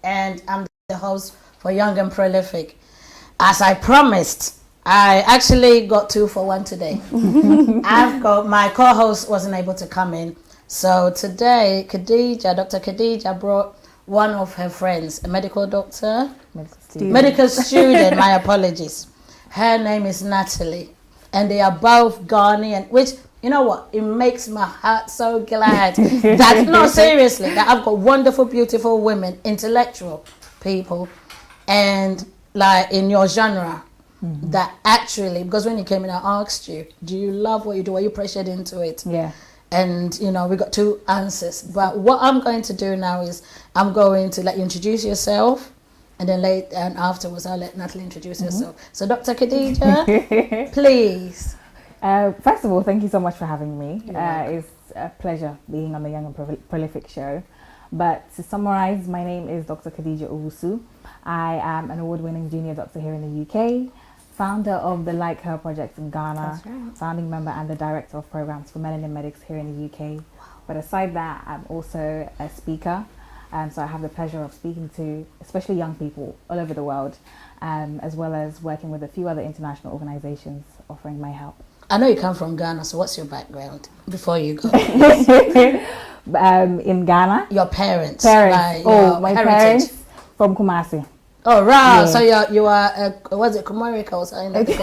and I'm the host for Young and Prolific. As I promised, I actually got 2 for 1 today. I've got my co-host wasn't able to come in, so today Dr. Khadija brought one of her friends, a medical doctor, medical student. My apologies. Her name is Natalie, and they are both Ghanaian, which, you know what, it makes my heart so glad that, no, seriously, that I've got wonderful, beautiful women, intellectual people, and like in your genre, that actually, because when you came in, I asked you, do you love what you do? Are you pressured into it? Yeah. And, you know, we got 2 answers. But what I'm going to do now is I'm going to let you introduce yourself, and then and afterwards I'll let Natalie introduce herself. So Dr. Khadija, please. First of all, thank you so much for having me. It's a pleasure being on the Young and Prolific show. But to summarize, my name is Dr. Khadija Owusu. I am an award-winning junior doctor here in the UK, founder of the Like Her project in Ghana, founding member and the director of programs for Melanin Medics here in the UK. Wow. But aside that, I'm also a speaker. So I have the pleasure of speaking to especially young people all over the world, as well as working with a few other international organizations offering my help. I know you come from Ghana, so what's your background before you go? In Ghana? Your parents. Like my parents from Kumasi. Oh, right. Yeah. So you are, was it Kumarica or something? All right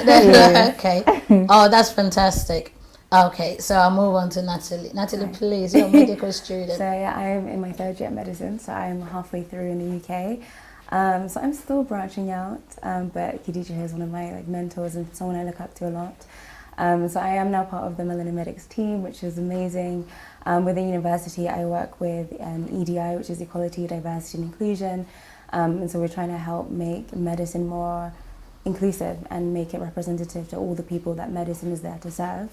then. Yeah. Okay. Oh, that's fantastic. Okay, so I'll move on to Natalie. Natalie, please, you're a medical student. So yeah, I'm in my 3rd year at medicine, so I'm halfway through in the UK. So I'm still branching out, but Khadija is one of my mentors and someone I look up to a lot. So I am now part of the Melanin Medics team, which is amazing. With the university, I work with EDI, which is Equality, Diversity and Inclusion. And so we're trying to help make medicine more inclusive and make it representative to all the people that medicine is there to serve.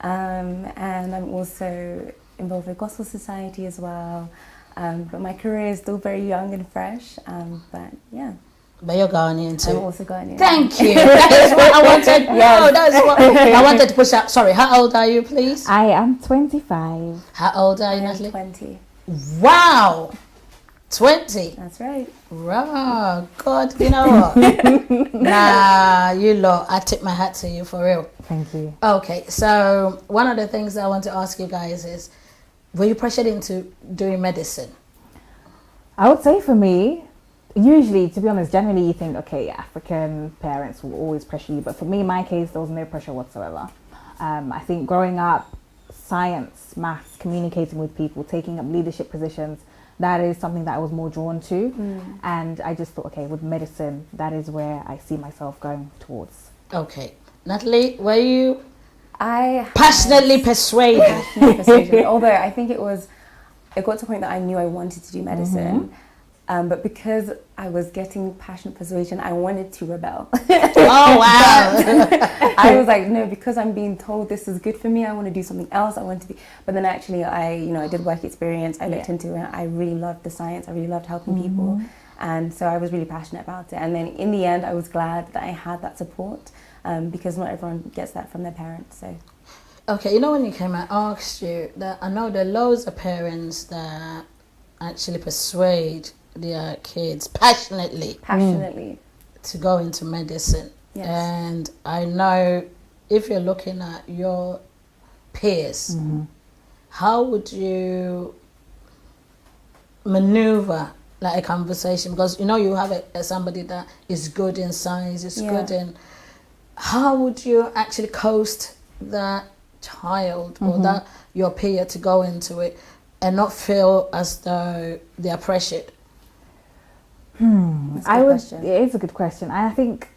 And I'm also involved with Gospel Society as well. But my career is still very young and fresh. But yeah. But you're Ghanaian too. I'm also Ghanaian. Thank you. That is what I wanted. No, that's what I wanted to push out. Sorry, how old are you, please? I am 25. How old are you, I'm Natalie? 20. Wow. 20. That's right. Wow. God, you know what? Nah, you lot, I tip my hat to you for real. Thank you. Okay, so one of the things I want to ask you guys is, were you pressured into doing medicine? I would say for me, usually, to be honest, generally you think, okay, African parents will always pressure you. But for me, in my case, there was no pressure whatsoever. I think growing up, science, maths, communicating with people, taking up leadership positions, that is something that I was more drawn to. And I just thought, okay, with medicine, that is where I see myself going towards. Okay. Natalie, were you I passionately persuaded? Although I think it got to a point that I knew I wanted to do medicine. But because I was getting passionate persuasion, I wanted to rebel. Oh, wow. I was like, no, because I'm being told this is good for me, I want to do something else. I want to be. But then actually, I did work experience. I looked into it. I really loved the science. I really loved helping people. And so I was really passionate about it. And then in the end, I was glad that I had that support because not everyone gets that from their parents. So. Okay, when you came, I asked you that I know there are loads of parents that actually persuade their kids passionately to go into medicine. Yes. And I know if you're looking at your peers, how would you maneuver like a conversation? Because you have somebody that is good in science, is good in, how would you actually coast that child or that your peer to go into it and not feel as though they are pressured? It is a good question. I think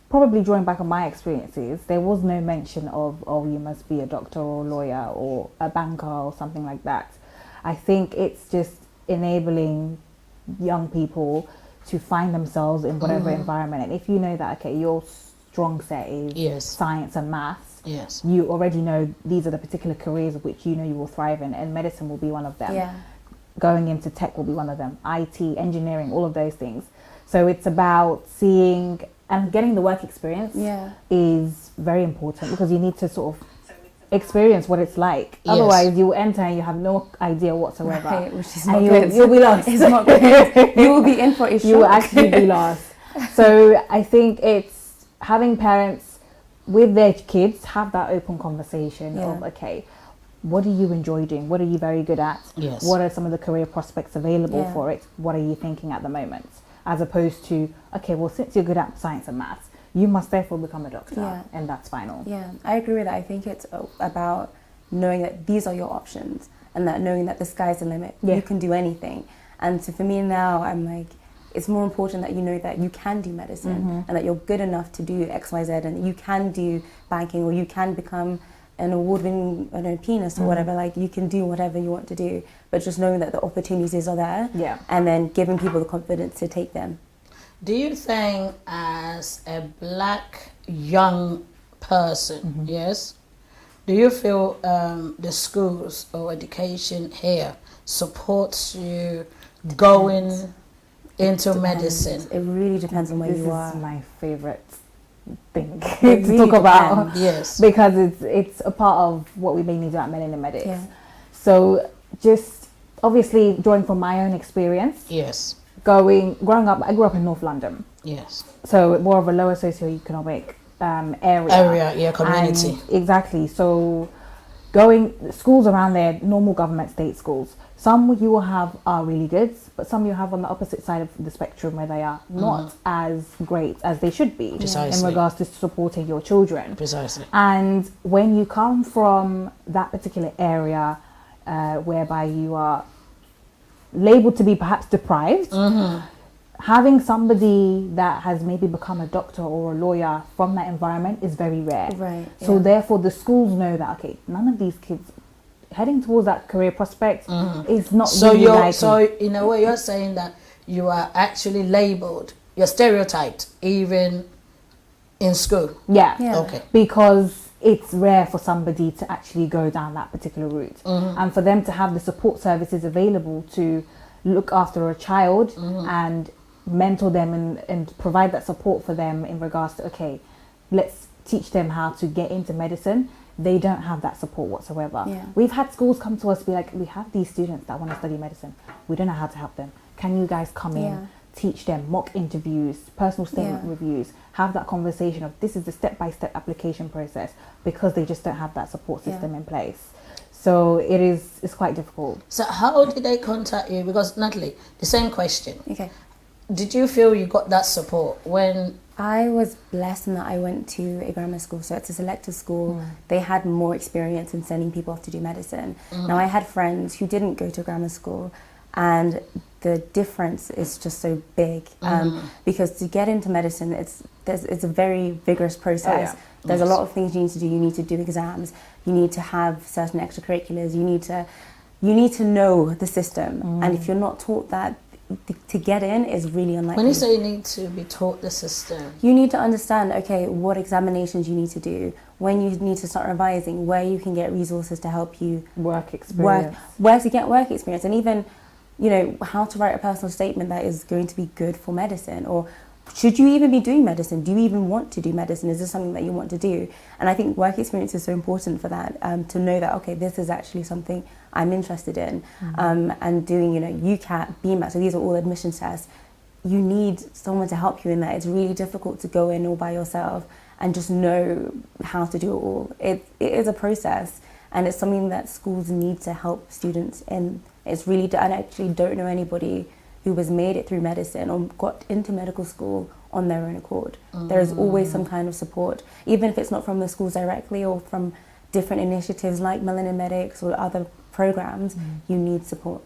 probably drawing back on my experiences, there was no mention of, you must be a doctor or a lawyer or a banker or something like that. I think it's just enabling young people to find themselves in whatever environment. And if you know that, okay, your strong set is science and maths, you already know these are the particular careers of which you will thrive in, and medicine will be one of them. Yeah. Going into tech will be one of them, IT, engineering, all of those things. So it's about seeing and getting the work experience is very important because you need to sort of experience what it's like. Yes. Otherwise, you will enter and you have no idea whatsoever. Right, which is And not you'll, good. you'll be lost. It's not good. You will be in for a shock. You will actually be lost. So I think it's having parents with their kids have that open conversation of, Yeah. okay, what do you enjoy doing? What are you very good at? Yes. What are some of the career prospects available Yeah. for it? What are you thinking at the moment? As opposed to, okay, well, since you're good at science and maths, you must therefore become a doctor, Yeah. and that's final. Yeah, I agree with that. I think it's about knowing that these are your options and that knowing that the sky's the limit. Yeah. You can do anything. And so for me now, I'm like, it's more important that you know that you can do medicine and that you're good enough to do X, Y, Z, and that you can do banking or you can become an award-winning, I don't know, pianist or whatever. Like, you can do whatever you want to do, but just knowing that the opportunities are there. Yeah. And then giving people the confidence to take them. Do you think, as a black young person, yes, do you feel the schools or education here supports you going into medicine? It really depends on where This you are. is my favorite thing It to really talk about. depends. Yes. Because it's a part of what we mainly do at Melanin Medics. Yeah. So just obviously drawing from my own experience, Yes. growing up, I grew up in North London, Yes. so more of a lower socioeconomic area. Yeah, community. And exactly. So going schools around there, normal government state schools. Some you will have are really good, but some you have on the opposite side of the spectrum where they are not as great as they should be Precisely. in regards to supporting your children. Precisely. And when you come from that particular area whereby you are labeled to be perhaps deprived, having somebody that has maybe become a doctor or a lawyer from that environment is very rare. Right, So yeah. therefore the schools know that, okay, none of these kids heading towards that career prospect is not So really you're likely. so in a way you're saying that you are actually labeled, you're stereotyped even in school. Yeah. Yeah. Okay. Because it's rare for somebody to actually go down that particular route. And for them to have the support services available to look after a child and mentor them and provide that support for them in regards to, okay, let's teach them how to get into medicine. They don't have that support whatsoever. Yeah. We've had schools come to us be like, we have these students that want to study medicine. We don't know how to help them. Can you guys come Yeah. in, teach them mock interviews, personal statement Yeah. reviews, have that conversation of this is the step-by-step application process, because they just don't have that support Yeah. system in place. So it's quite difficult. So how did they contact you? Because Natalie, the same question. Okay. Did you feel you got that support when I was blessed in that I went to a grammar school, so it's a selective school. They had more experience in sending people off to do medicine. Now, I had friends who didn't go to grammar school, and the difference is just so big. Because to get into medicine, it's a very vigorous process. There's a lot of things you need to do. You need to do exams. You need to have certain extracurriculars. You need to know the system, and if you're not taught that, to get in is really unlikely. when you say you need to be taught the system? You need to understand, okay, what examinations you need to do, when you need to start revising, where you can get resources to help you Work experience. where to get work experience, and even, you know, how to write a personal statement that is going to be good for medicine, or should you even be doing medicine? Do you even want to do medicine? Is this something that you want to do? And I think work experience is so important for that, to know that, okay, this is actually something I'm interested in. And doing, you know, UCAT, BMAT, so these are all admission tests. You need someone to help you in that. It's really difficult to go in all by yourself and just know how to do it all. It is a process, and it's something that schools need to help students in. It's really, I actually don't know anybody who has made it through medicine or got into medical school on their own accord. There is always some kind of support, even if it's not from the schools directly or from different initiatives like Melanin Medics or other programs. You need support.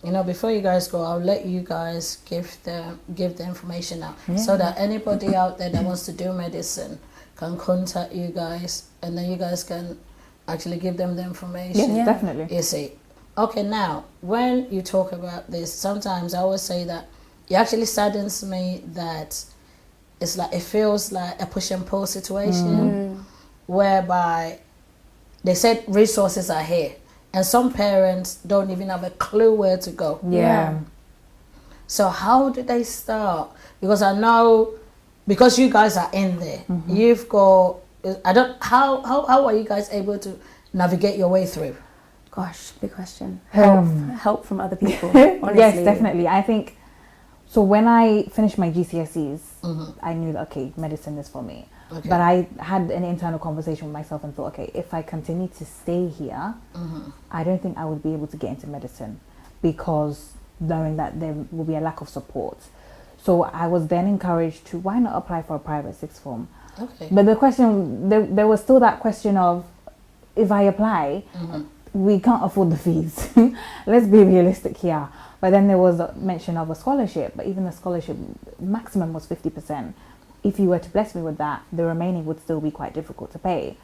You know, before you guys go, I'll let you guys give the information out so that anybody out there that wants to do medicine can contact you guys, and then you guys can actually give them the information. Yeah, definitely. You see. Okay, now, when you talk about this, sometimes I always say that it actually saddens me that it's like, it feels like a push and pull situation whereby they said resources are here and some parents don't even have a clue where to go. Yeah. So how do they start? Because I know, because you guys are in there, you've got I don't. How are you guys able to navigate your way through? Gosh, big question. Um, Help from other people. Yes, Honestly. definitely. I think so. When I finished my GCSEs, Mhm. I knew that okay, medicine is for me. Okay. But I had an internal conversation with myself and thought, okay, if I continue to stay here, Mhm. I don't think I would be able to get into medicine because knowing that there will be a lack of support. So I was then encouraged to why not apply for a private sixth form. Okay. But the question, there was still that question of if I apply, Mhm. we can't afford the fees. Let's be realistic here. But then there was a mention of a scholarship, but even the scholarship maximum was 50%. If you were to bless me with that, the remaining would still be quite difficult to pay.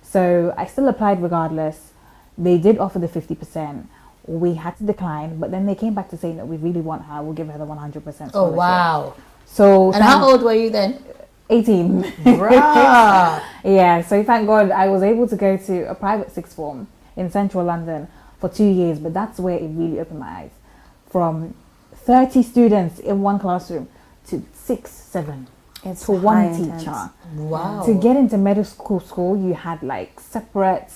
So I still applied regardless. They did offer the 50%. We had to decline, but then they came back to saying that we really want her. We'll give her the 100% Oh scholarship. wow! So And how old were you then? 18. Bruh. Yeah, so thank God I was able to go to a private sixth form in central London for 2 years, but that's where it really opened my eyes. From 30 students in one classroom to 6, 7 It's to one high intense. teacher. Wow. To get into medical school, you had like separate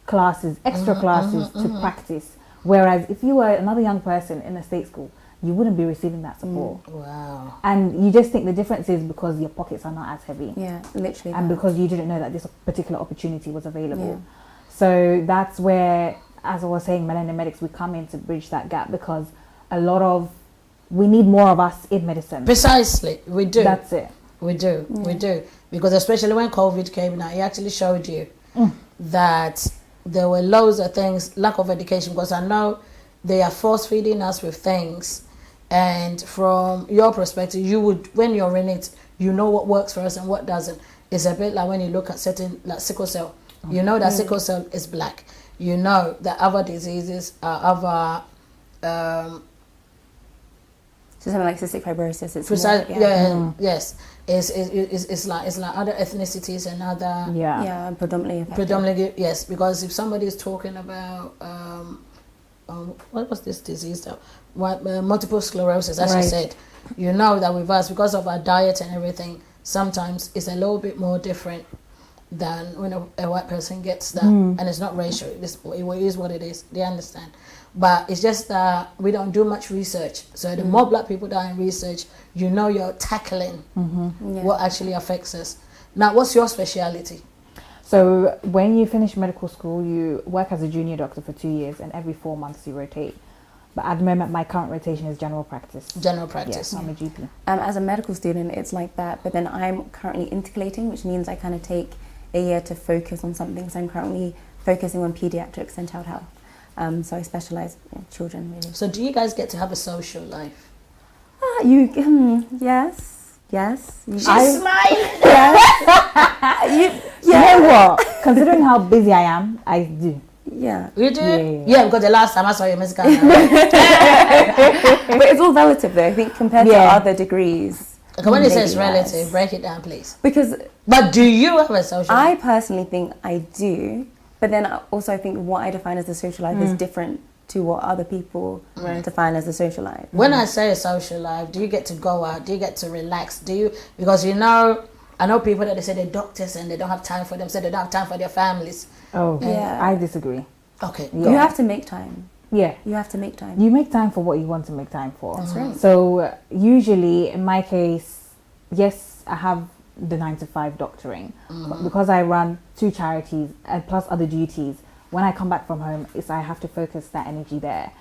classes, extra classes to practice. Whereas if you were another young person in a state school, you wouldn't be receiving that support. Wow. And you just think the difference is because your pockets are not as heavy. Yeah, literally. And that. because you didn't know that this particular opportunity was available. Yeah. So that's where, as I was saying, Millennium Medics, we come in to bridge that gap because we need more of us in medicine. Precisely, we do. That's it. We do. We do. Because especially when COVID came now, it actually showed you that there were loads of things, lack of education, because I know they are force feeding us with things. And from your perspective, you would, when you're in it, you know what works for us and what doesn't. It's a bit like when you look at certain, like sickle cell. You know that sickle cell is black. You know that other diseases are other So something like cystic fibrosis. It's precise. more, Yes. It's like other ethnicities and other Yeah. Yeah, predominantly affected. predominantly, yes, because if somebody is talking about what was this disease though? Multiple sclerosis, as you Right. said, you know that with us, because of our diet and everything, sometimes it's a little bit more different than when a white person gets that. And it's not racial, it is what it is, they understand. But it's just that we don't do much research. So the more black people die in research, you know you're tackling Yeah. what actually affects us. Now, what's your speciality? So when you finish medical school, you work as a junior doctor for 2 years, and every 4 months you rotate. But at the moment, my current rotation is general practice. General Yes, practice. I'm a GP. As a medical student, it's like that. But then I'm currently intercalating, which means I kind of take a year to focus on something. So I'm currently focusing on pediatrics and child health. So I specialize in children, really. So do you guys get to have a social life? Yes. You, smiling. You know what? Considering how busy I am, I do. yeah. You do? Yeah. Yeah, because the last time I saw you, Miss Ghana. But it's all relative, though. I think compared to Yeah. other degrees. Okay, when it maybe says relative, less. break it down, please. Because But do you have a social I life? personally think I do, but then also I think what I define as the social life is different to what other people define as the social life. When I say a social life, do you get to go out? Do you get to relax? Do you, because you know, I know people that they say they're doctors and they don't have time for themselves, they don't have time for their families. Oh, Yeah. I disagree. Okay, Yeah. go. You have to make time. Yeah. You have to make time. You make time for what you want to make time for. That's right. So usually, in my case, yes, I have the 9 to 5 doctoring, but because I run 2 charities and plus other duties, when I come back from home, I have to focus that energy there.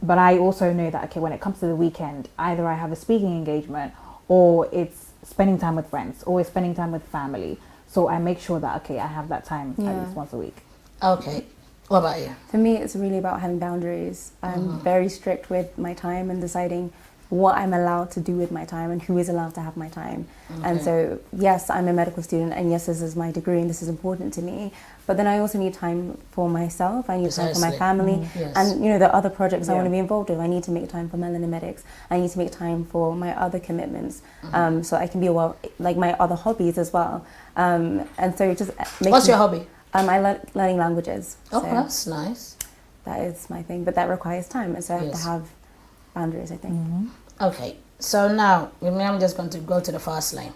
But I also know that, okay, when it comes to the weekend, either I have a speaking engagement or it's spending time with friends or it's spending time with family. So I make sure that, okay, I have that time at least once a week. Okay, what about you? For me, it's really about having boundaries. I'm very strict with my time and deciding what I'm allowed to do with my time and who is allowed to have my time. And so, yes, I'm a medical student, and yes, this is my degree and this is important to me. But then I also need time for myself. I need time for my Precisely. family, Yes. and the other projects I Yeah. want to be involved with. I need to make time for Millennium Medics. I need to make time for my other commitments, so I can be like my other hobbies as well. And so just What's your hobby? I like learning languages. Oh, so that's nice. that is my thing, but that requires time, and so I have Yes. to have boundaries, I think. Okay, so now I'm just going to go to the fast lane.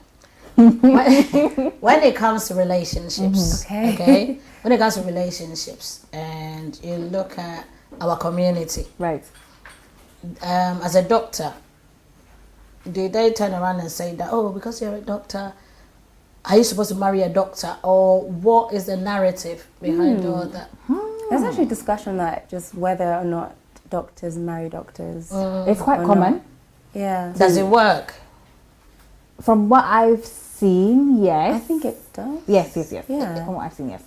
when it comes to relationships, Okay. okay, when it comes to relationships, and you look at our community, Right. as a doctor, do they turn around and say that, oh, because you're a doctor, are you supposed to marry a doctor, or what is the narrative behind all that? There's actually discussion that just whether or not doctors marry doctors. It's quite Or common. not. Yeah. Does it work? From what I've seen, yes. I think it does. Yes. Yeah. From what I've seen, yes.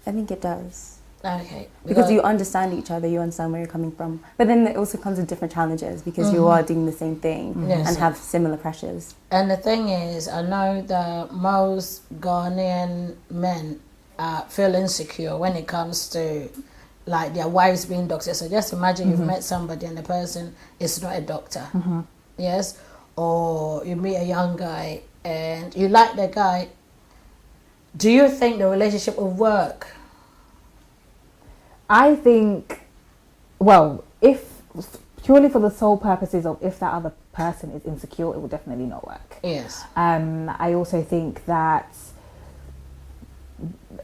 I think it does. Okay. Because you understand each other, you understand where you're coming from. But then it also comes with different challenges because you are doing the same thing Yes. and have similar pressures. And the thing is, I know that most Ghanaian men feel insecure when it comes to like their wives being doctors. So just imagine you've met somebody and the person is not a doctor. Yes? Or you meet a young guy and you like the guy. Do you think the relationship will work? I think, well, if purely for the sole purposes of if that other person is insecure, it will definitely not work. Yes. I also think that,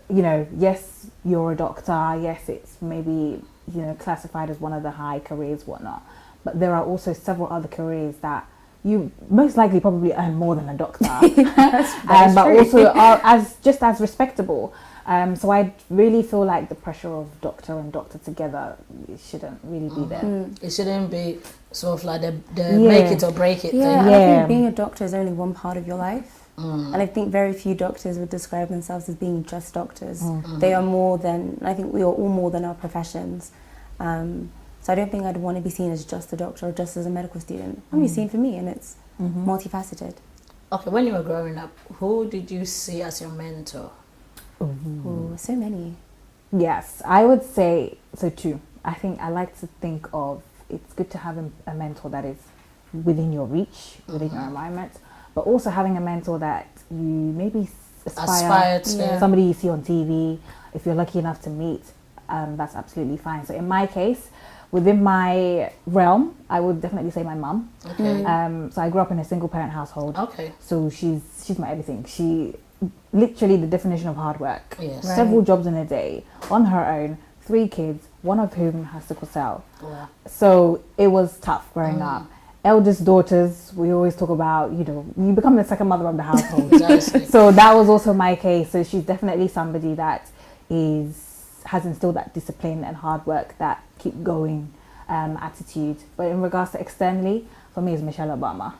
you know, yes, you're a doctor, yes, it's maybe, you know, classified as one of the high careers, whatnot, but there are also several other careers that you most likely probably earn more than a doctor, but true. also are just as respectable. So I really feel like the pressure of doctor and doctor together shouldn't really be there. It shouldn't be sort of like the Yeah. make it or break it Yeah, thing. and I Yeah. think being a doctor is only one part of your life. And I think very few doctors would describe themselves as being just doctors. They are more than, I think we are all more than our professions. So I don't think I'd want to be seen as just a doctor or just as a medical student. I'm be seen for me, and it's multifaceted. Okay, when you were growing up, who did you see as your mentor? Ooh, so many. Yes, I would say so too. I think I like to think of it's good to have a mentor that is within your reach, within your environment, but also having a mentor that you maybe aspire to. Yeah. somebody you see on TV. If you're lucky enough to meet, that's absolutely fine. So in my case, within my realm, I would definitely say my mum. Okay. So I grew up in a single parent household. Okay. So she's my everything. She literally the definition of hard work. Yes. Right. Several jobs in a day on her own, 3 kids, one of whom has sickle cell. Wow. So it was tough growing up. Eldest daughters, we always talk about, you know, you become the second mother of the household. Exactly. So that was also my case. So she's definitely somebody that has instilled that discipline and hard work, that keep going attitude. But in regards to externally, for me, it's Michelle Obama.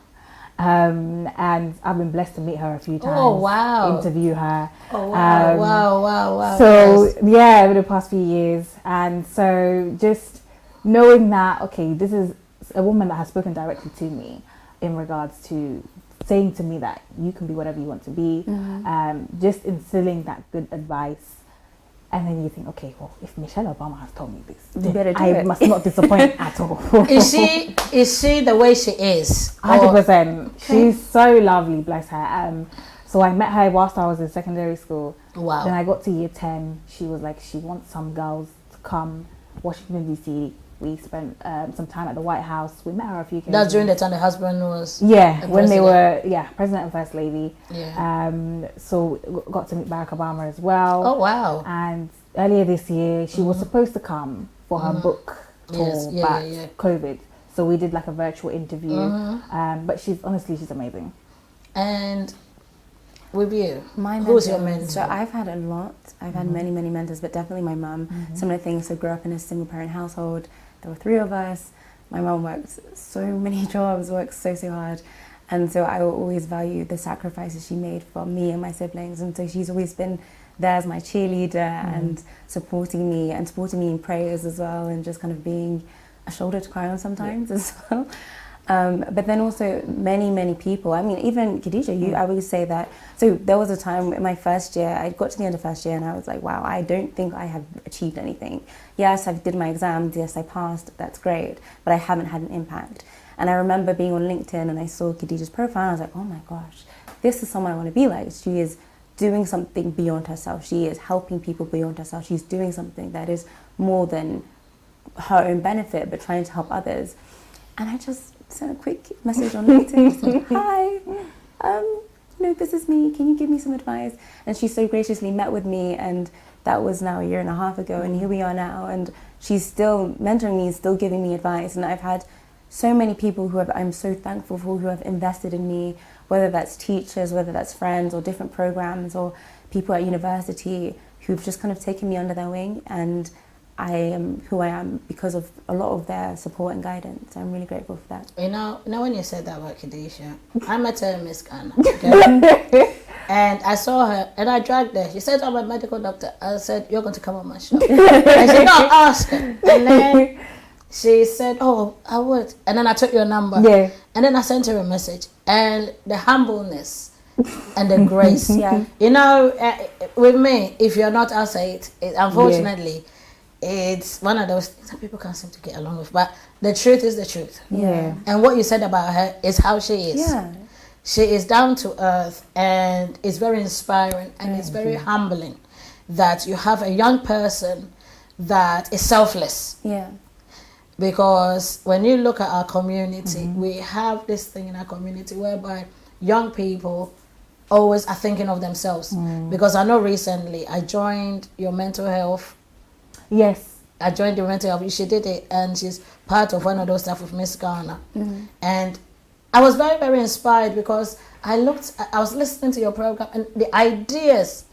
And I've been blessed to meet her a few times. Oh, wow. Interview her. Oh, wow, Um, wow. So Yes. yeah, over the past few years, and so just knowing that, okay, this is a woman that has spoken directly to me in regards to saying to me that you can be whatever you want to be, just instilling that good advice. And then you think, okay, well, if Michelle Obama has told me this, You better do I it. must not disappoint at all. Is she the way she is? 100%. She's so lovely, bless her. So I met her whilst I was in secondary school. Wow. Then I got to year 10. She was like, she wants some girls to come Washington DC. We spent some time at the White House. We met her a few occasions. That's during the time the husband was. Yeah, a when they president. were president and first lady. Yeah. So got to meet Barack Obama as well. Oh, wow. And earlier this year, she was supposed to come for her book tour, Yes, yeah, but yeah. COVID. So we did like a virtual interview. But she's amazing. And with you, My who's your mentors. mentor? So I've had a lot. I've had many mentors, but definitely my mum. Similar things. So grew up in a single parent household. There were 3 of us. My mum worked so many jobs, worked so hard. And so I will always value the sacrifices she made for me and my siblings. And so she's always been there as my cheerleader and supporting me in prayers as well, and just kind of being a shoulder to cry on sometimes as well. But then also many people. I mean, even Khadija, I would say that. So there was a time in my first year, I got to the end of first year and I was like, wow, I don't think I have achieved anything. Yes, I did my exams. Yes, I passed. That's great. But I haven't had an impact. And I remember being on LinkedIn and I saw Khadija's profile and I was like, oh my gosh, this is someone I want to be like. She is doing something beyond herself. She is helping people beyond herself. She's doing something that is more than her own benefit, but trying to help others. And I just sent a quick message on LinkedIn. Said, hi, no, this is me. Can you give me some advice? And she so graciously met with me, and that was now 1.5 years ago, and here we are now. And she's still mentoring me, still giving me advice. And I've had so many people I'm so thankful for, who have invested in me, whether that's teachers, whether that's friends, or different programs, or people at university who've just kind of taken me under their wing. And I am who I am because of a lot of their support and guidance. I'm really grateful for that. You know when you said that about Khadijah, I met her in Miss Ghana. Okay? And I saw her and I dragged her. She said, I'm a medical doctor. I said, you're going to come on my show. And she got ask her. And then she said, oh, I would. And then I took your number. Yeah. And then I sent her a message. And the humbleness and the grace. Yeah. You know, with me, if you're not outside, unfortunately, it's one of those things that people can't seem to get along with. But the truth is the truth. Yeah. And what you said about her is how she is. Yeah. She is down to earth, and it's very inspiring, and it's very humbling that you have a young person that is selfless. Yeah. Because when you look at our community, we have this thing in our community whereby young people always are thinking of themselves. Because I know recently I joined your mental health. Yes. I joined your mental health. She did it, and she's part of one of those stuff with Miss Ghana. And I was very, very inspired because I was listening to your program, and the ideas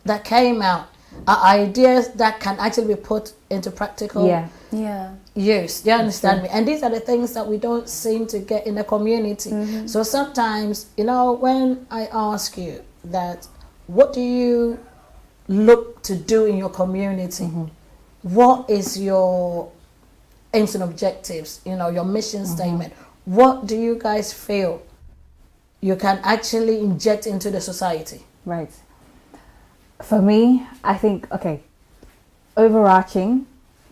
that came out are ideas that can actually be put into practical use. Do you understand me? And these are the things that we don't seem to get in the community. So sometimes, you know, when I ask you that, what do you look to do in your community? What is your aims and objectives? You know, your mission statement. What do you guys feel you can actually inject into the society? Right. For me, I think, overarching,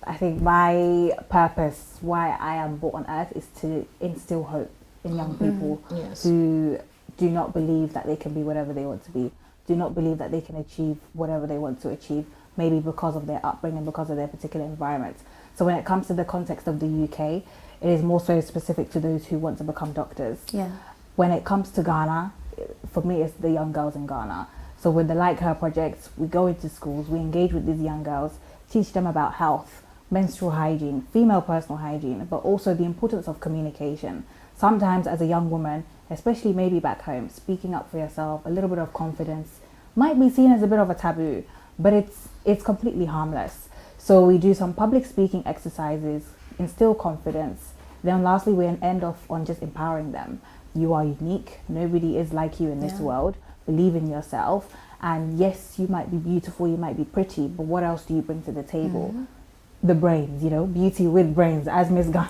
I think my purpose, why I am brought on earth, is to instill hope in young people who do not believe that they can be whatever they want to be, do not believe that they can achieve whatever they want to achieve, maybe because of their upbringing, because of their particular environment. So when it comes to the context of the UK, it is more so specific to those who want to become doctors. Yeah. When it comes to Ghana, for me, it's the young girls in Ghana. So with the Like Her project, we go into schools, we engage with these young girls, teach them about health, menstrual hygiene, female personal hygiene, but also the importance of communication. Sometimes as a young woman, especially maybe back home, speaking up for yourself, a little bit of confidence might be seen as a bit of a taboo, but it's completely harmless. So we do some public speaking exercises, instill confidence. Then lastly, we end off on just empowering them. You are unique. Nobody is like you in this world. Believe in yourself. And yes, you might be beautiful, you might be pretty, but what else do you bring to the table? The brains, you know, beauty with brains, as Miss Ghana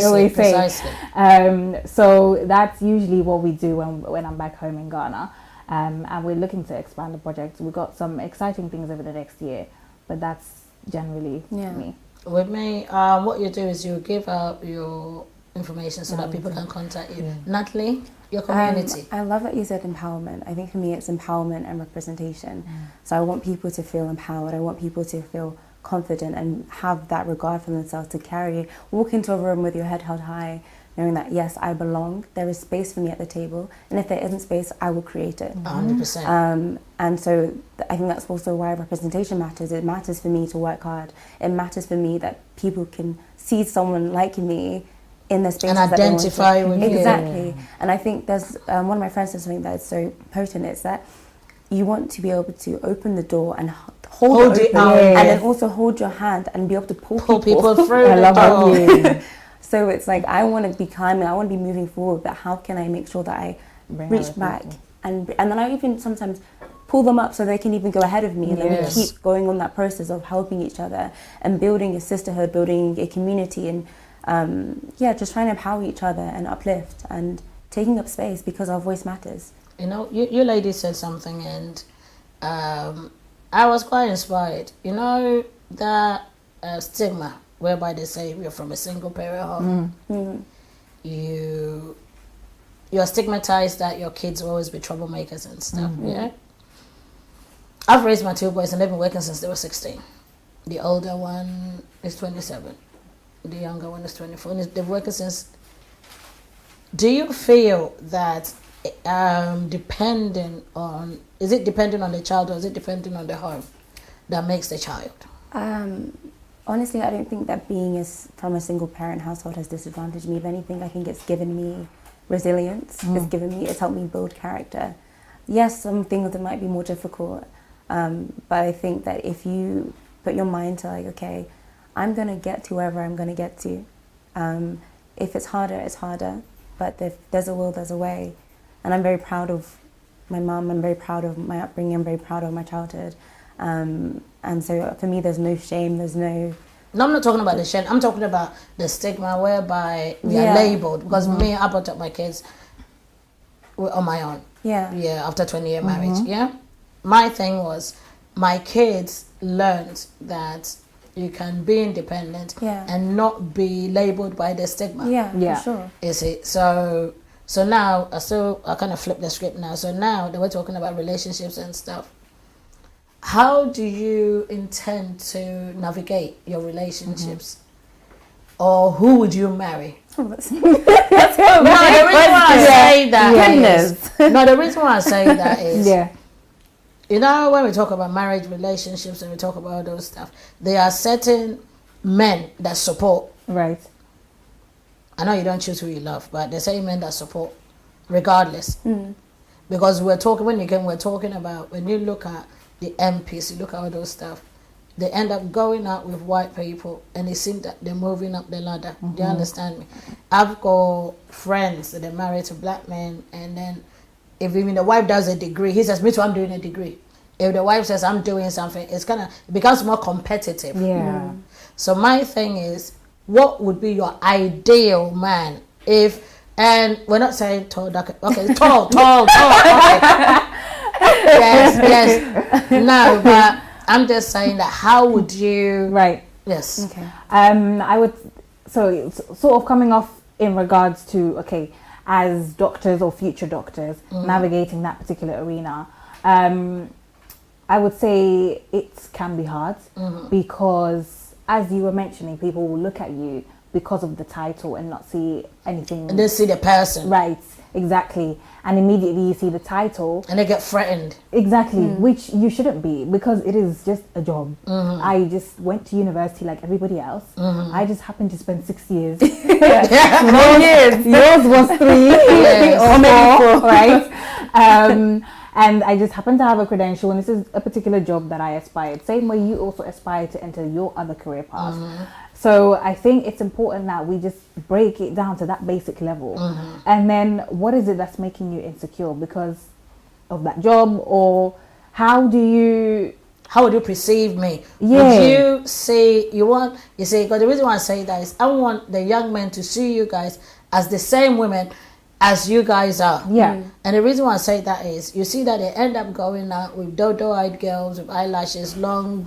always say. So that's usually what we do when I'm back home in Ghana. And we're looking to expand the project. We've got some exciting things over the next year, but that's generally me. With me, what you do is you give out your information so that people can contact you. Natalie, your community. I love that you said empowerment. I think for me it's empowerment and representation. So I want people to feel empowered. I want people to feel confident and have that regard for themselves to walk into a room with your head held high, knowing that yes, I belong, there is space for me at the table, and if there isn't space, I will create it. 100%. And so I think that's also why representation matters. It matters for me to work hard. It matters for me that people can see someone like me in the spaces and identify with you. Exactly. And I think there's one of my friends said something that is so potent. It's that you want to be able to open the door and hold it open, and then also hold your hand and be able to pull people through. I love how So it's like, I want to be climbing, I want to be moving forward, but how can I make sure that I reach back and then I even sometimes pull them up so they can even go ahead of me, and then we keep going on that process of helping each other and building a sisterhood, building a community, and just trying to empower each other and uplift and taking up space because our voice matters. You know, you ladies said something, and I was quite inspired. You know, that stigma whereby they say you're from a single parent home. You're stigmatized that your kids will always be troublemakers and stuff. Yeah. I've raised my 2 boys and they've been working since they were 16. The older one is 27. The younger one is 24. And they've worked since. Do you feel that dependent on? Is it dependent on the child, or is it dependent on the home that makes the child? Honestly, I don't think that being from a single parent household has disadvantaged me. If anything, I think it's given me resilience. It's helped me build character. Yes, some things that might be more difficult, but I think that if you put your mind to like, okay, I'm gonna get to wherever I'm gonna get to. If it's harder, it's harder. But if there's a will, there's a way. And I'm very proud of my mum. I'm very proud of my upbringing. I'm very proud of my childhood. And so for me, there's no shame. There's no. No, I'm not talking about the shame. I'm talking about the stigma whereby we are labeled. Because me, I brought up my kids on my own. Yeah. Yeah, after 20-year marriage. Yeah. My thing was, my kids learned that you can be independent and not be labeled by the stigma. Yeah, for sure. Is it? So now, I kind of flip the script now. So now that we're talking about relationships and stuff, how do you intend to navigate your relationships? Or who would you marry? That's No, the reason why I say that Goodness. the reason why I say that is, Yeah. you know, when we talk about marriage, relationships, and we talk about those stuff, there are certain men that support. Right. I know you don't choose who you love, but there's certain men that support regardless. Because we're talking about, when you look at the MPs, you look at all those stuff, they end up going out with white people, and it seems that they're moving up the ladder. Do you understand me? I've got friends that are married to black men, and then if even the wife does a degree, he says, me too, I'm doing a degree. If the wife says, I'm doing something, it becomes more competitive. Yeah. So my thing is, what would be your ideal man? And we're not saying tall, dark, okay, tall, okay. Yes. No, but I'm just saying that how would you... Right. Yes. Okay. I would, so it's sort of coming off in regards to, okay, as doctors or future doctors navigating that particular arena, I would say it can be hard because, as you were mentioning, people will look at you because of the title and not see anything. And they see the person. Right, exactly. And immediately you see the title. And they get threatened. Exactly, which you shouldn't be, because it is just a job. I just went to university like everybody else. I just happened to spend 6 years. Yours was 3 or maybe 4, right? And I just happened to have a credential, and this is a particular job that I aspired. Same way you also aspire to enter your other career path. So I think it's important that we just break it down to that basic level. And then what is it that's making you insecure because of that job, or how would you perceive me? Would you say because the reason why I say that is I want the young men to see you guys as the same women as you guys are. And the reason why I say that is, you see that they end up going out with dodo-eyed girls with eyelashes, long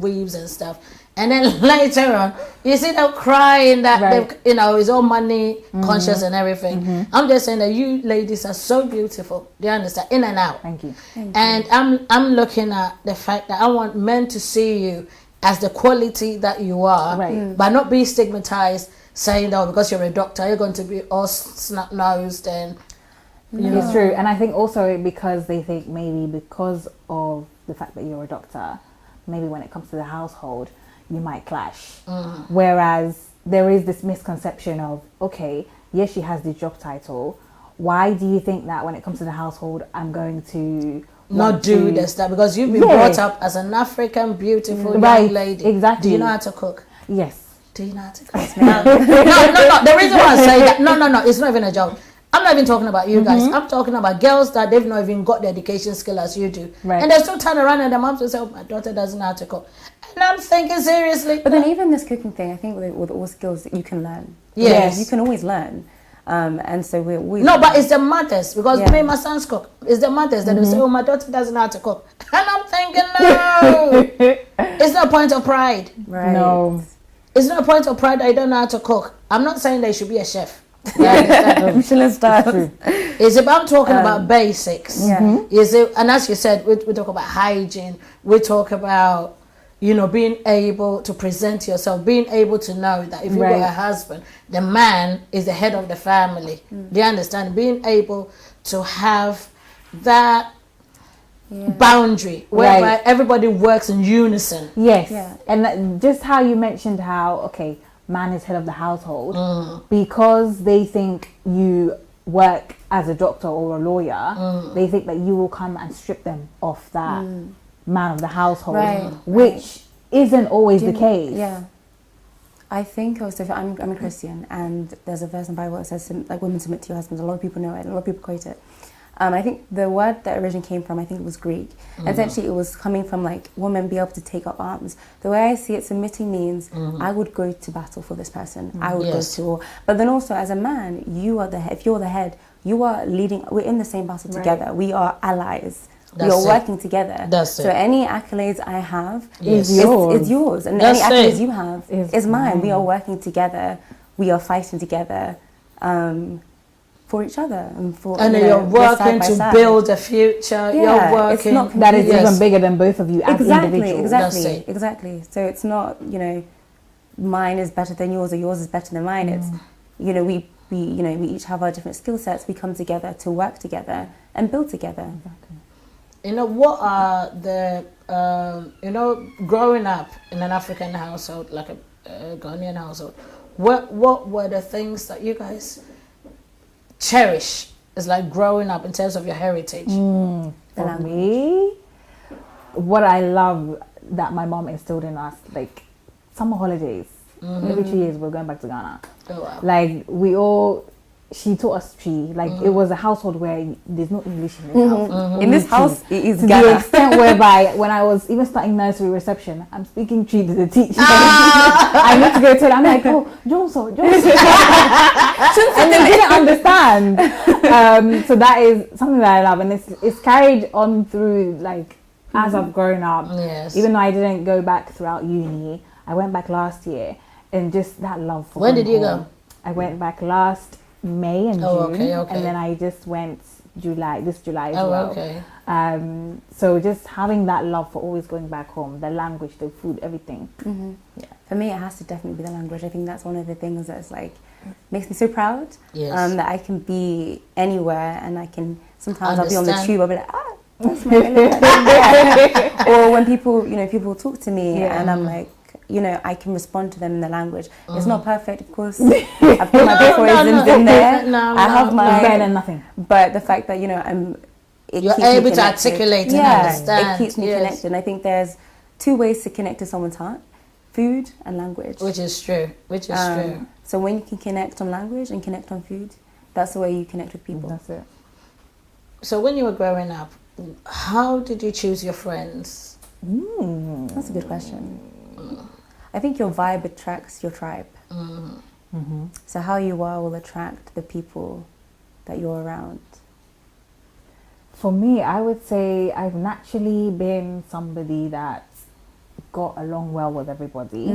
weaves and stuff, and then later on you see them crying that it's all money conscious and everything. I'm just saying that you ladies are so beautiful. Do you understand? In and out. Thank you. And I'm looking at the fact that I want men to see you as the quality that you are, but not be stigmatized, saying that because you're a doctor, you're going to be all snot-nosed and... It's true. And I think also because they think maybe because of the fact that you're a doctor, maybe when it comes to the household, you might clash. Whereas there is this misconception of, okay, yes, she has this job title. Why do you think that when it comes to the household, I'm going to... not do this stuff? Because you've been brought up as an African, beautiful young lady. Exactly. Do you know how to cook? Yes. Do you know how to cook? No. The reason why I say that, no, it's not even a joke. I'm not even talking about you guys. I'm talking about girls that they've not even got the education skill as you do. And they still turn around and their moms will say, oh, my daughter doesn't know how to cook. And I'm thinking, seriously. But then even this cooking thing, I think with all skills that you can learn. Yes. You can always learn. And so we're always... No, but it's the mothers, because me and my sons cook. It's the mothers that will say, oh, my daughter doesn't know how to cook. And I'm thinking, no. It's not a point of pride. Right. No. It's not a point of pride that I don't know how to cook. I'm not saying they should be a chef. Michelin stars. I'm talking about basics. And as you said, we talk about hygiene. We talk about you know, being able to present yourself, being able to know that if you got a husband, the man is the head of the family. Do you understand? Being able to have that boundary whereby everybody works in unison. Yes. And just how you mentioned how, okay, man is head of the household, because they think you work as a doctor or a lawyer, they think that you will come and strip them of that man of the household, which isn't always the case. Yeah. I think also, I'm a Christian, and there's a verse in the Bible that says, like, women submit to your husbands. A lot of people know it, a lot of people quote it. I think the word that originally came from, I think it was Greek. Essentially, it was coming from, like, women be able to take up arms. The way I see it, submitting means I would go to battle for this person. I would go to war. But then also, as a man, you are the head. If you're the head, you are leading. We're in the same battle together. We are allies. We are working together. So any accolades I have is yours. And any accolades you have is mine. We are working together. We are fighting together. For each other and for you're working to build a future. You're working that is even bigger than both of you as individuals. Exactly. So it's not, you know, mine is better than yours or yours is better than mine. It's, you know, we each have our different skill sets. We come together to work together and build together. Exactly. You know, what are the you know, growing up in an African household, like a Ghanaian household, what were the things that you guys cherish is like growing up in terms of your heritage? For me, what I love that my mom instilled in us, like summer holidays. Every 2 years we're going back to Ghana. Oh, wow. Like she taught us Tree. Like it was a household where there's no English in this house. In this house, it is to Ghana. the extent whereby when I was even starting nursery reception, I'm speaking Tree to the teacher. I need to go to it. I'm like, oh, Johnson. And they didn't understand. So that is something that I love, and it's carried on through, like, as I've grown up. Yes. Even though I didn't go back throughout uni, I went back last year, and just that love for when going did you home. go? I went back last May and June, okay. and then I just went this July as Oh, well. okay. So just having that love for always going back home, the language, the food, everything. For me, it has to definitely be the language. I think that's one of the things that's like makes me so proud. Yes. That I can be anywhere, and I can sometimes I'll be on the Understand. tube. I'll be like, that's my language. Or when people talk to me, and I'm like, you know, I can respond to them in the language. It's not perfect, of course. I've put my aphorisms in there. I have my better than nothing. But the fact that, you know, you're able to articulate and understand. It keeps me connected. And I think there's 2 ways to connect to someone's heart: food and language. Which is true. True. So when you can connect on language and connect on food, that's the way you connect with people. That's it. So when you were growing up, how did you choose your friends? That's a good question. I think your vibe attracts your tribe. So how you are will attract the people that you're around. For me, I would say I've naturally been somebody that got along well with everybody.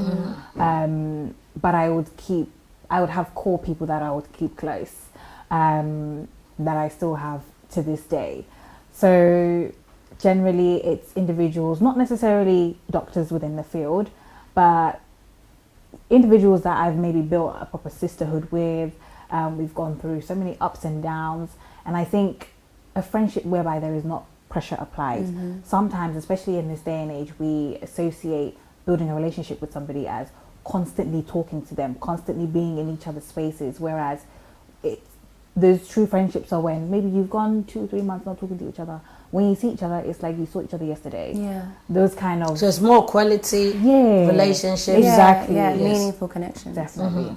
But I would have core people that I would keep close, that I still have to this day. So generally it's individuals, not necessarily doctors within the field, but individuals that I've maybe built a proper sisterhood with. We've gone through so many ups and downs, and I think a friendship whereby there is not pressure applied. Sometimes, especially in this day and age, we associate building a relationship with somebody as constantly talking to them, constantly being in each other's spaces, whereas those true friendships are when maybe you've gone 2-3 months not talking to each other. When you see each other, it's like you saw each other yesterday. Those kind of... So it's more quality relationships. Exactly. Meaningful connections. Definitely.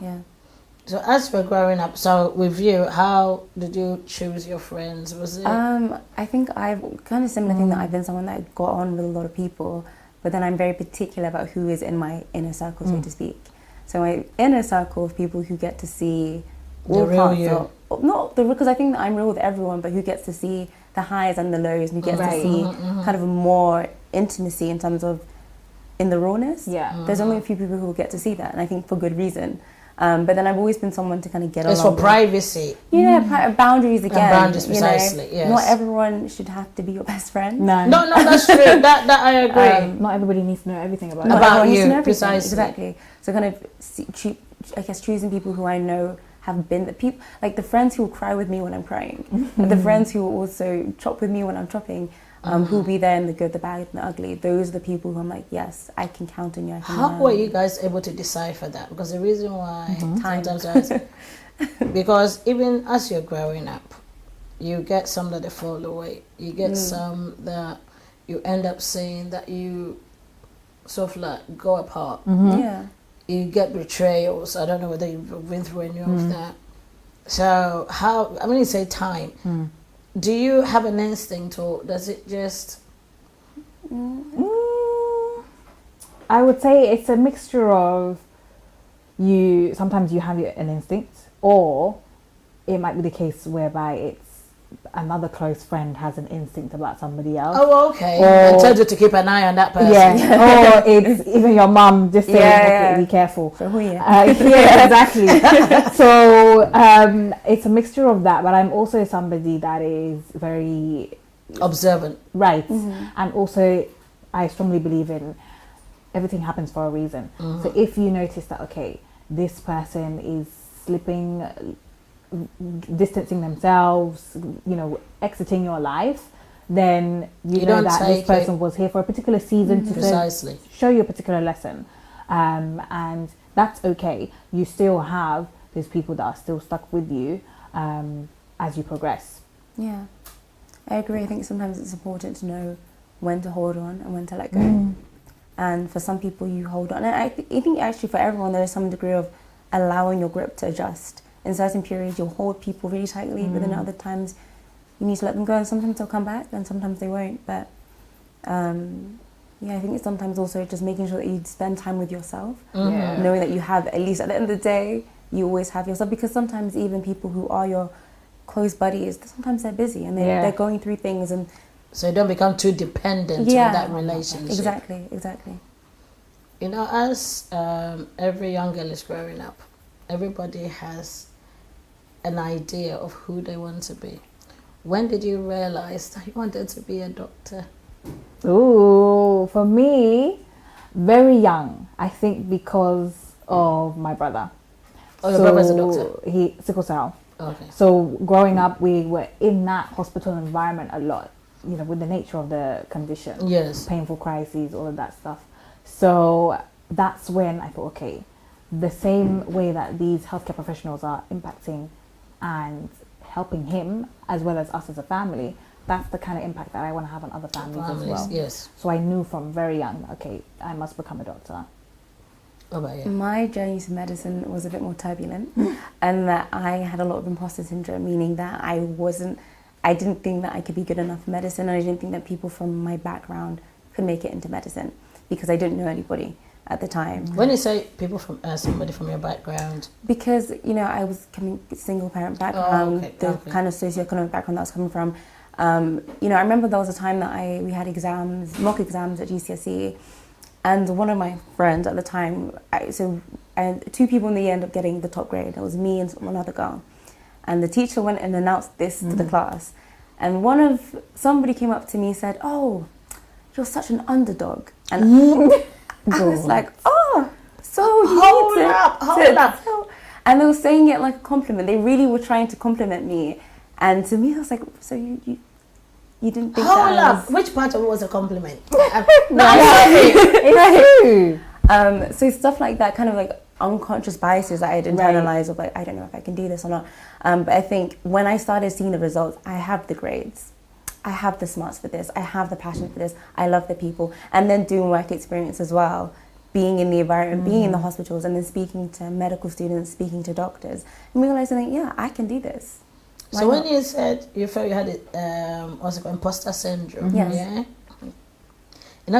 So as we're growing up, so with you, how did you choose your friends? Was it? I think I've kind of similar thing that I've been someone that got on with a lot of people, but then I'm very particular about who is in my inner circle, so to speak. So my inner circle of people who get to see all parts of, not the, because I think that I'm real with everyone, but who gets to see the highs and the lows, and who gets to see kind of more intimacy in terms of in the rawness. There's only a few people who will get to see that, and I think for good reason. But then I've always been someone to kind of get It's along for with. privacy. Boundaries again. boundaries, you know. precisely, yes. Not everyone should have to be your best friend. No, No, that's true. That I agree. not everybody needs to know everything about Not it. About everyone needs to you, know everything. precisely. Exactly. So kind of, I guess, choosing people who I know have been the people, like the friends who will cry with me when I'm crying, and the friends who will also chop with me when I'm chopping, who will be there in the good, the bad, and the ugly. Those are the people who I'm like, yes, I can count on you. I can How learn. were you guys able to decipher that? Because the reason why Time. sometimes because even as you're growing up, you get some that they fall away. You get some that you end up saying that you sort of like go apart. Yeah. You get betrayals. I don't know whether you've been through any of that. So how? I mean, you say time. Do you have an instinct, or does it just? I would say it's a mixture of you. Sometimes you have an instinct, or it might be the case whereby it's another close friend has an instinct about somebody else. Oh, okay. Or- And tells you to keep an eye on that person. Yeah, or it's even your mum just saying, Yeah. "Okay, be careful." So who you? Yeah, exactly. So it's a mixture of that, but I'm also somebody that is very Observant. right, and also I strongly believe in everything happens for a reason. So if you notice that, okay, this person is slipping, distancing themselves, exiting your life, then you know don't that take this person it. was here for a particular season to Precisely. show you a particular lesson, and that's okay. You still have those people that are still stuck with you as you progress. Yeah, I agree. I think sometimes it's important to know when to hold on and when to let go. And for some people, you hold on. And I think actually for everyone, there is some degree of allowing your grip to adjust. In certain periods, you'll hold people really tightly, but then at other times, you need to let them go. And sometimes they'll come back, and sometimes they won't. But I think it's sometimes also just making sure that you spend time with yourself, Yeah. knowing that you have, at least at the end of the day, you always have yourself. Because sometimes even people who are your close buddies, sometimes they're busy and they're going through things, and So you don't become too dependent on that relationship. Exactly. You know, as every young girl is growing up, everybody has an idea of who they want to be. When did you realize that you wanted to be a doctor? Ooh, for me, very young. I think because of my brother. Oh, your brother's a doctor? He sickle cell. Okay. So growing up, we were in that hospital environment a lot. With the nature of the condition, Yes. painful crises, all of that stuff. So that's when I thought, okay, the same way that these healthcare professionals are impacting and helping him as well as us as a family, that's the kind of impact that I want to have on other families as well. Yes. So I knew from very young, okay, I must become a doctor. What about you? My journey to medicine was a bit more turbulent, and that I had a lot of imposter syndrome, meaning that I didn't think that I could be good enough for medicine, and I didn't think that people from my background could make it into medicine because I didn't know anybody at the time. When you say people from somebody from your background, Because, I was coming single parent background, the kind of socioeconomic background that I was coming from. I remember there was a time that we had mock exams at GCSE, and one of my friends at the time, two people in the end up getting the top grade. It was me and one other girl. And the teacher went and announced this to the class. And somebody came up to me and said, "Oh, you're such an underdog." And I was like, "Oh, so you hold need to, up. And they were saying it like a compliment. They really were trying to compliment me. And to me, I was like, "So you didn't think hold that I up. was..." Which part of it was a compliment? It's true. So stuff like that, kind of like unconscious biases that I had internalized of like, I don't know if I can do this or not. But I think when I started seeing the results, I have the grades, I have the smarts for this, I have the passion for this, I love the people. And then doing work experience as well, being in the environment, being in the hospitals, and then speaking to medical students, speaking to doctors, and realizing that, yeah, I can do this. Why So when not? you said you felt you had it, what's it called, imposter syndrome, Yes. yeah?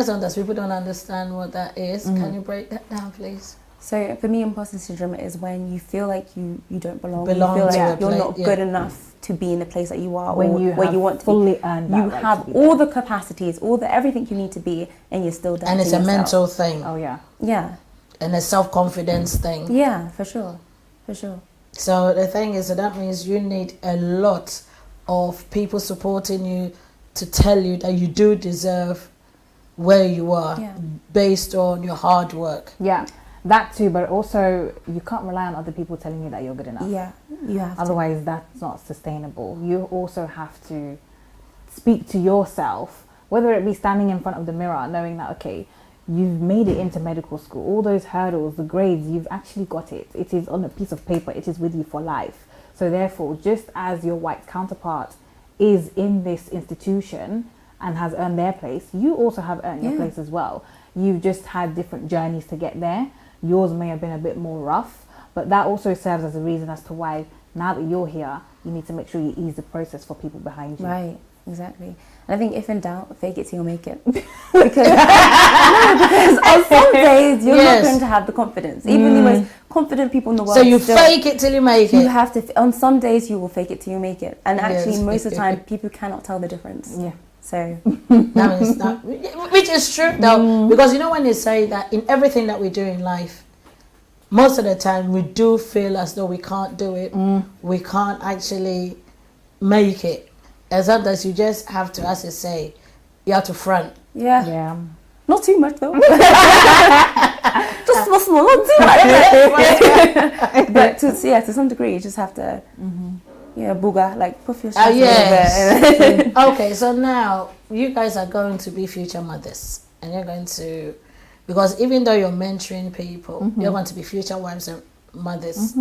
Sometimes people don't understand what that is. Can you break that down, please? So for me, imposter syndrome is when you feel like you don't belong. Belong you feel to like a you're place, not good enough to be in the place that you are, When or you where have you want to fully be. earned that You right have to be all there. the capacities, everything you need to be, and you're still doubting And it's a yourself. mental thing. Oh yeah. Yeah. and a self-confidence thing. Yeah, for sure. For sure. So the thing is that means you need a lot of people supporting you to tell you that you do deserve where you are Yeah. based on your hard work. Yeah, that too, but also you can't rely on other people telling you that you're good enough. Yeah, you have to. Otherwise, that's not sustainable. You also have to speak to yourself, whether it be standing in front of the mirror, knowing that, okay, you've made it into medical school, all those hurdles, the grades, you've actually got it. It is on a piece of paper, it is with you for life. So therefore, just as your white counterpart is in this institution and has earned their place, you also have earned your place as well. You've just had different journeys to get there. Yours may have been a bit more rough, but that also serves as a reason as to why now that you're here, you need to make sure you ease the process for people behind you. Right, exactly. And I think if in doubt, fake it till you make it. Because on some days you're not going to have the confidence. Even the most confident people in the world. So you still, fake it till you make you it. have to. On some days you will fake it till you make it. And actually, Yes. most of the time, people cannot tell the difference. Yeah. So That means that, which is true though, because you know when you say that in everything that we do in life, most of the time we do feel as though we can't do it, we can't actually make it, and sometimes you just have to, as you say, you have to front. yeah, Yeah. not too much though. Just small, not too much. But to some degree, you just have to, booger, like puff your chest a little Yes. bit. Okay, so now you guys are going to be future mothers, and you're going to, because even though you're mentoring people, you're going to be future wives and mothers.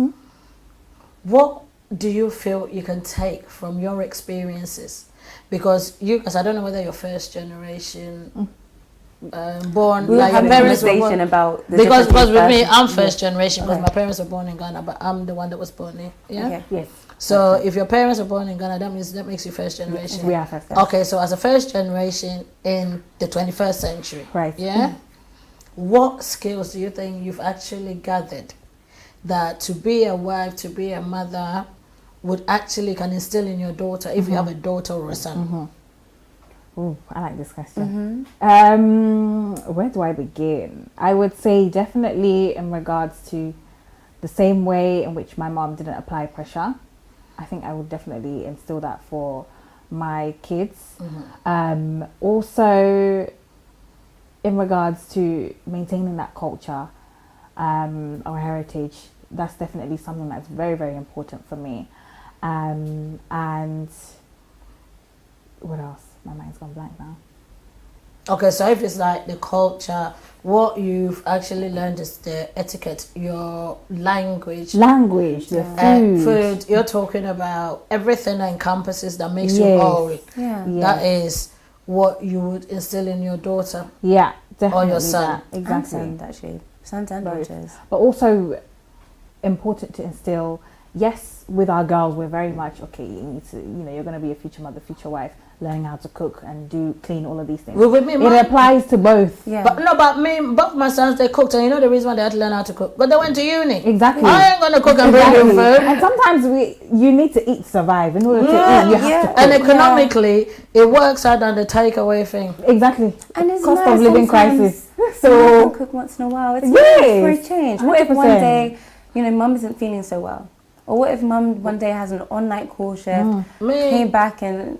What do you feel you can take from your experiences? Because you guys, I don't know whether you're first generation born, We'll like have your a parents were conversation born. about the Because differences with me, first. I'm first generation because Okay. my parents were born in Ghana, but I'm the one that was born here. Yeah. Okay. Yes. So if your parents were born in Ghana, that makes you first generation. We are first. Okay, so as a first generation in the 21st century, Right. yeah, what skills do you think you've actually gathered that to be a wife, to be a mother, would actually can instill in your daughter if you have a daughter or a son? Ooh, I like this question. Where do I begin? I would say definitely in regards to the same way in which my mom didn't apply pressure. I think I would definitely instill that for my kids. Also, in regards to maintaining that culture, our heritage, that's definitely something that's very, very important for me. And what else? My mind's gone blank now. Okay, so if it's like the culture, what you've actually learned is the etiquette, your language, The food. You're talking about everything that encompasses that makes you Yes. whole. Yeah. Yeah. That is what you would instill in your daughter. Yeah, definitely. your son. That. And Exactly. sons, actually. Sons and Both. daughters. But also important to instill, yes, with our girls, we're very much, okay, you need to, you're going to be a future mother, future wife, learning how to cook and clean all of these things. Well, with me, It applies to both. Yeah. But me, both my sons, they cooked, and you know the reason why they had to learn how to cook? Because they went to uni. Exactly. I ain't gonna cook and bring you food. And sometimes you need to eat to survive. In order to eat, you have to cook. And economically, it works out on the takeaway thing. Exactly. And it's Cost nice of living sometimes crisis. I So can cook once in a while. It's Yes. nice for a change. What if one 100%. day, mum isn't feeling so well? Or what if mum one day has an all-night call shift, came back and,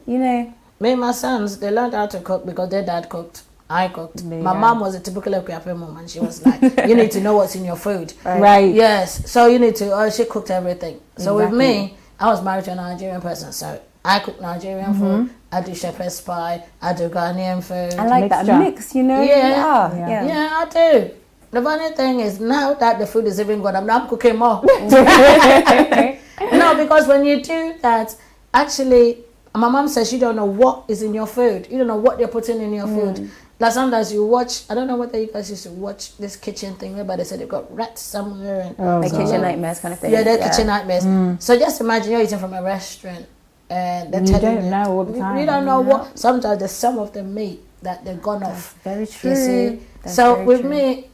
Me and my sons, they learned how to cook because their dad cooked. I cooked. There you My go. mom was a typical Ekuyape mom, and she was like, you need to know what's in your food. right. Yes, so you need to, she cooked everything. So with Exactly. me, I was married to a Nigerian person, so I cook Nigerian food, I do shepherd's pie, I do Ghanaian food. I like that Mixture. mix, Yeah. Yeah. Yeah, I do. The funny thing is, now that the food is even good, I'm cooking more. No, because when you do that, actually, my mom says you don't know what is in your food. You don't know what they're putting in your food. Like sometimes you watch, I don't know whether you guys used to watch this kitchen thing, where they said they've got rats somewhere. And Like kitchen nightmares kind of thing. yeah, they're kitchen nightmares. So just imagine you're eating from a restaurant and they're You telling don't you. know all the time. You don't know what. Sometimes there's some of the meat that they've gone That's off. very You true. see? That's So very with true. me,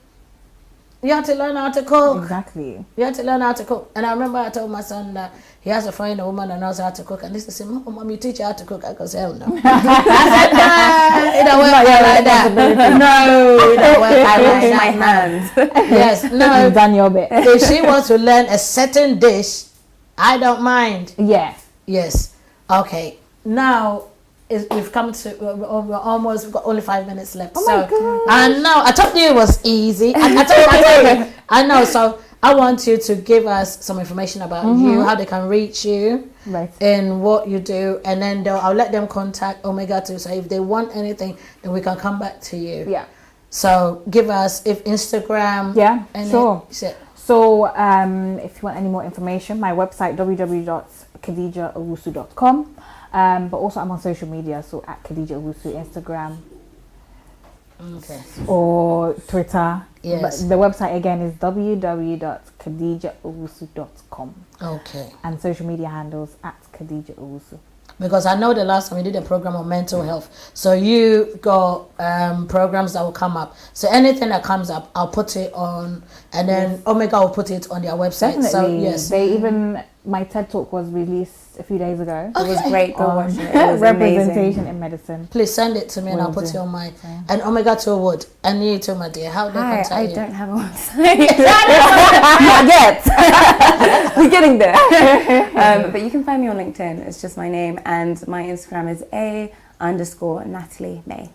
You have to learn how to cook. Exactly. You have to learn how to cook. And I remember I told my son that he has to find a woman that knows how to cook. And he said, Mom, you teach you how to cook? I go, hell no. I said, no, it don't work out like that. No, it don't work out like Wash my that. hands. Yes, no. You've done your bit. If she wants to learn a certain dish, I don't mind. Yeah. Yes. Okay. Now we've come to we've got only 5 minutes left. Oh my God. I know. I told you it was easy. I told you. I know. So I want you to give us some information about you, how they can reach you, Right. and what you do, and then I'll let them contact Omega 2. So if they want anything, then we can come back to you. Yeah. So give us if Instagram. Yeah. And Sure. then, So, if you want any more information, my website www.khadijaowusu.com. But also I'm on social media, so at Khadija Owusu, Instagram okay. or Twitter. Yes. But the website again is www.khadijaowusu.com, Okay. and social media handles at Khadija Owusu. Because I know the last time you did a program on mental health, so you got programs that will come up. So anything that comes up, I'll put it on, and then Omega will put it on their website. Definitely. So yes, They even, my TED Talk was released a few days ago. It was great. Go on watch it. It was representation amazing. in medicine. please send it to me and I'll Will put do. it on my Okay. and Omega 2 would, and you too, my dear. How do they Hi, contact I you? don't have a website. Not yet. We're getting there. But you can find me on LinkedIn. It's just my name, and my Instagram is _Natalie May.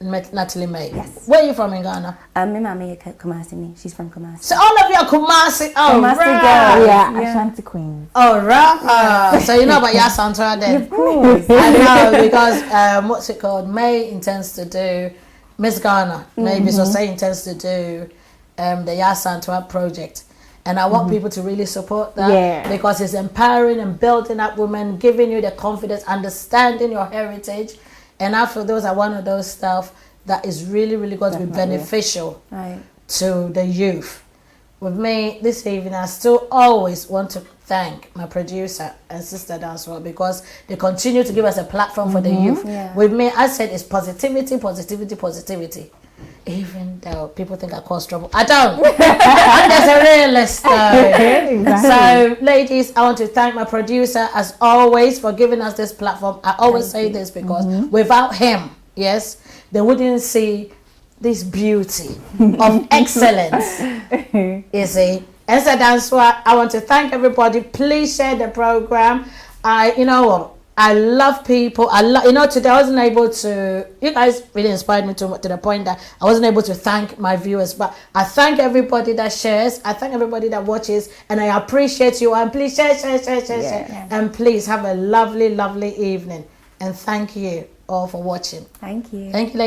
Natalie May. Yes. Where are you from in Ghana? My mummy Kumasi. She's from Kumasi. So all of you are Kumasi. Oh, Kumasi right. girl. Yeah, Yeah. Ashanti Queens. Oh, right. So you know about Yasantra then? Of course. I know because what's it called? May intends to do Miss Ghana. Maybe so. Say intends to do the Yasantra project, and I want people to really support that. Yeah. Because it's empowering and building up women, giving you the confidence, understanding your heritage, and I feel those are one of those stuff that is really, really going to be Definitely. beneficial Right. to the youth. With me this evening, I still always want to thank my producer and sister as well, because they continue to give us a platform for the youth. Yeah. With me, I said it's positivity, positivity, positivity. Even though people think I cause trouble, I don't. I'm just a realist. Exactly. So, ladies, I want to thank my producer as always for giving us this platform. I always say this because without him, yes, they wouldn't see this beauty of excellence. You see, and so that's why I want to thank everybody. Please share the program. You know what? I love people. Today I wasn't able to. You guys really inspired me to the point that I wasn't able to thank my viewers. But I thank everybody that shares. I thank everybody that watches, and I appreciate you. And please share. Yeah. And please have a lovely, lovely evening. And thank you all for watching. Thank you. Thank you, ladies.